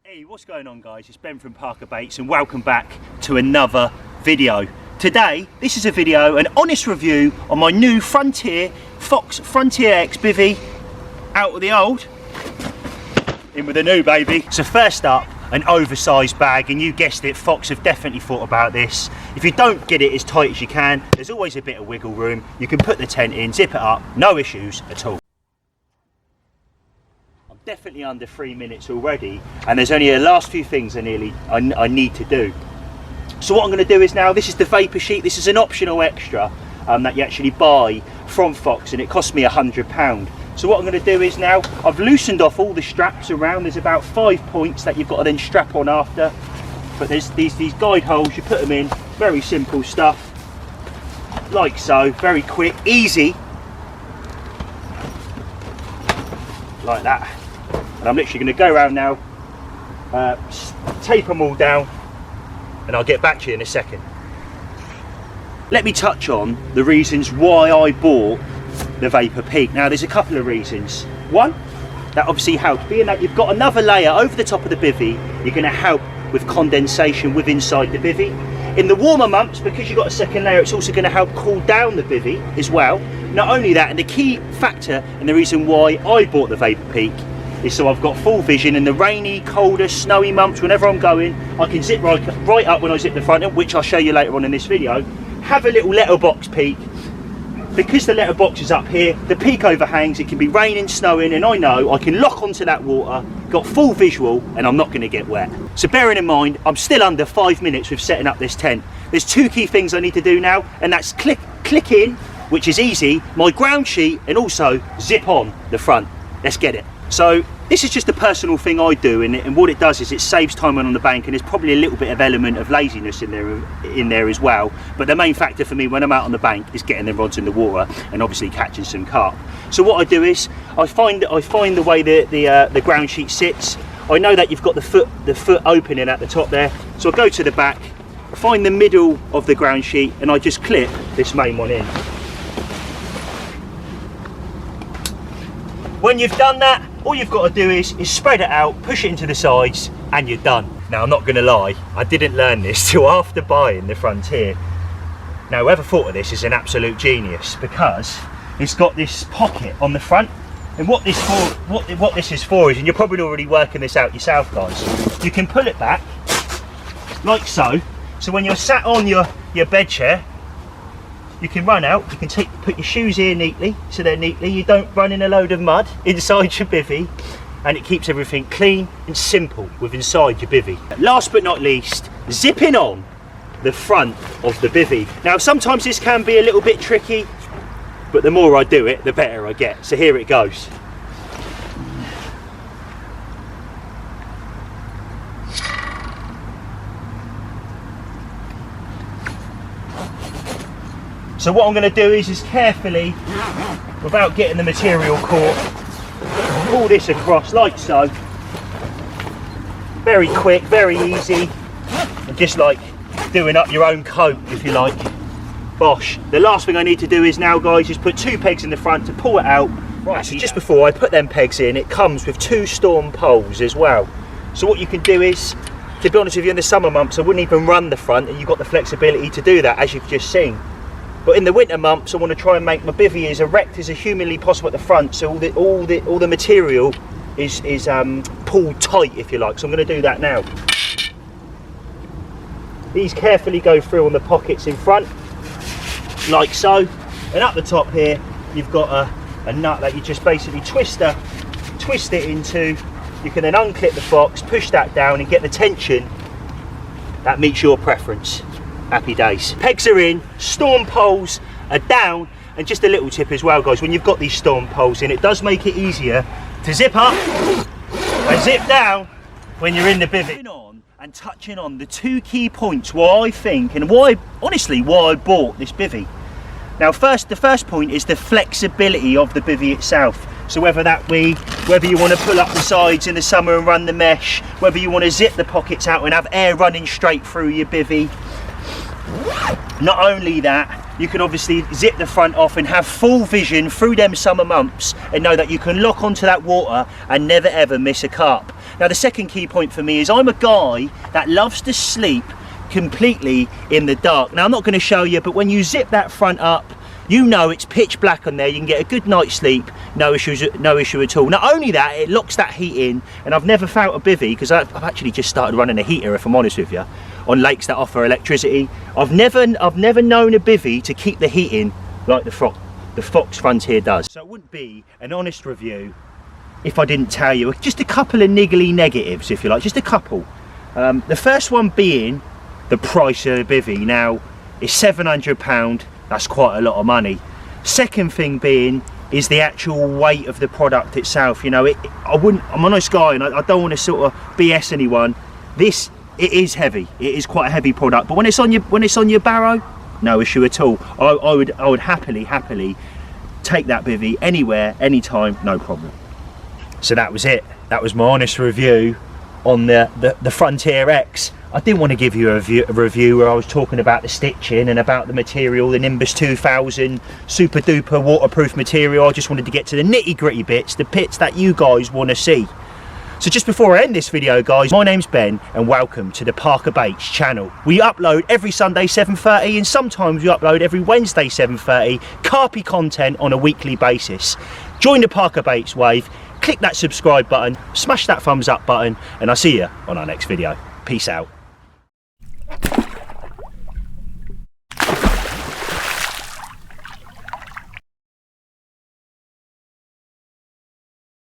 Hey, what's going on guys? It's Ben from Parker Baits and welcome back to another video. Today, this is a video, an honest review on my new Frontier Fox Frontier X Bivvy. Out of the old, in with the new baby. So first up, an oversized bag, and you guessed it, Fox have definitely thought about this. If you don't get it as tight as you can, there's always a bit of wiggle room. You can put the tent in, zip it up, no issues at all. Definitely under 3 minutes already, and there's only the last few things I need to do. So what I'm going to do is now, this is the vapor sheet. This is an optional extra that you actually buy from Fox, and it cost me £100. So what I'm going to do is now, I've loosened off all the straps around. There's about 5 points that you've got to then strap on after, but there's these guide holes, you put them in. Very simple stuff, like so, very quick, easy, like that. And I'm literally going to go around now, tape them all down, and I'll get back to you in a second. Let me touch on the reasons why I bought the Vapor-Peak. Now there's a couple of reasons. One, that obviously helps, being that you've got another layer over the top of the bivvy, you're going to help with condensation with inside the bivvy. In the warmer months, because you've got a second layer, it's also going to help cool down the bivvy as well. Not only that, and the key factor and the reason why I bought the Vapor-Peak is so I've got full vision in the rainy, colder, snowy months. Whenever I'm going, I can zip right up when I zip the front end, which I'll show you later on in this video. Have a little letterbox peak. Because the letterbox is up here, the peak overhangs, it can be raining, snowing, and I know I can lock onto that water, got full visual, and I'm not going to get wet. So bearing in mind, I'm still under 5 minutes with setting up this tent. There's two key things I need to do now, and that's click in, which is easy, my ground sheet, and also zip on the front. Let's get it. So this is just a personal thing I do, and what it does is it saves time on the bank, and there's probably a little bit of element of laziness in there as well. But the main factor for me when I'm out on the bank is getting the rods in the water and obviously catching some carp. So what I do is I find the way the ground sheet sits. I know that you've got the foot opening at the top there, so I go to the back, I find the middle of the ground sheet, and I just clip this main one in. When you've done that, all you've got to do is spread it out, push it into the sides, and you're done. Now, I'm not going to lie, I didn't learn this till after buying the Frontier. Now, whoever thought of this is an absolute genius, because it's got this pocket on the front. And what this is for is, and you're probably already working this out yourself, guys, you can pull it back, like so. So when you're sat on your bed chair, you can run out, you can put your shoes here neatly, so they're neatly, you don't run in a load of mud inside your bivvy, and it keeps everything clean and simple with inside your bivvy. Last but not least, zipping on the front of the bivvy. Now sometimes this can be a little bit tricky, but the more I do it, the better I get. So here it goes. So what I'm going to do is carefully, without getting the material caught, pull this across like so. Very quick, very easy, and just like doing up your own coat, if you like. Bosh. The last thing I need to do is now, guys, is put 2 pegs in the front to pull it out. Right, so just before I put them pegs in, it comes with 2 storm poles as well. So what you can do is, to be honest with you, in the summer months I wouldn't even run the front, and you've got the flexibility to do that, as you've just seen. But in the winter months, I want to try and make my bivvy as erect as humanly possible at the front, so all the material is pulled tight, if you like. So I'm going to do that now. These carefully go through on the pockets in front, like so. And up the top here, you've got a nut that you just basically twist it into. You can then unclip the Fox, push that down, and get the tension that meets your preference. Happy days. Pegs are in, storm poles are down, and just a little tip as well, guys, when you've got these storm poles in, it does make it easier to zip up and zip down when you're in the bivvy. And touching on the 2 key points why I think, and why I bought this bivvy. Now the first point is the flexibility of the bivvy itself. So whether you want to pull up the sides in the summer and run the mesh, whether you want to zip the pockets out and have air running straight through your bivvy. Not only that, you can obviously zip the front off and have full vision through them summer months and know that you can lock onto that water and never ever miss a carp. Now the second key point for me is I'm a guy that loves to sleep completely in the dark. Now I'm not going to show you, but when you zip that front up, you know it's pitch black on there. You can get a good night's sleep, no issue at all. Not only that, it locks that heat in, and I've never felt a bivvy, because I've actually just started running a heater, if I'm honest with you, on lakes that offer electricity. I've never known a bivvy to keep the heat in like the Fox Frontier does. So it wouldn't be an honest review if I didn't tell you just a couple of niggly negatives, if you like, just a couple. The first one being the price of the bivvy. Now, it's £700. That's quite a lot of money. Second thing being is the actual weight of the product itself. You know, I'm an honest guy, and I don't want to sort of BS anyone. It is heavy. It is quite a heavy product, but when it's on your barrow, no issue at all. I would happily take that bivvy anywhere, anytime, no problem. So that was it. That was my honest review on the Frontier X. I didn't want to give you a review where I was talking about the stitching and about the material, the Nimbus 2000 super duper waterproof material. I just wanted to get to the nitty gritty bits, the bits that you guys want to see. So just before I end this video, guys, my name's Ben and welcome to the Parker Baits channel. We upload every Sunday 7:30, and sometimes we upload every Wednesday 7:30, carpy content on a weekly basis. Join the Parker Baits wave, click that subscribe button, smash that thumbs up button, and I'll see you on our next video. Peace out.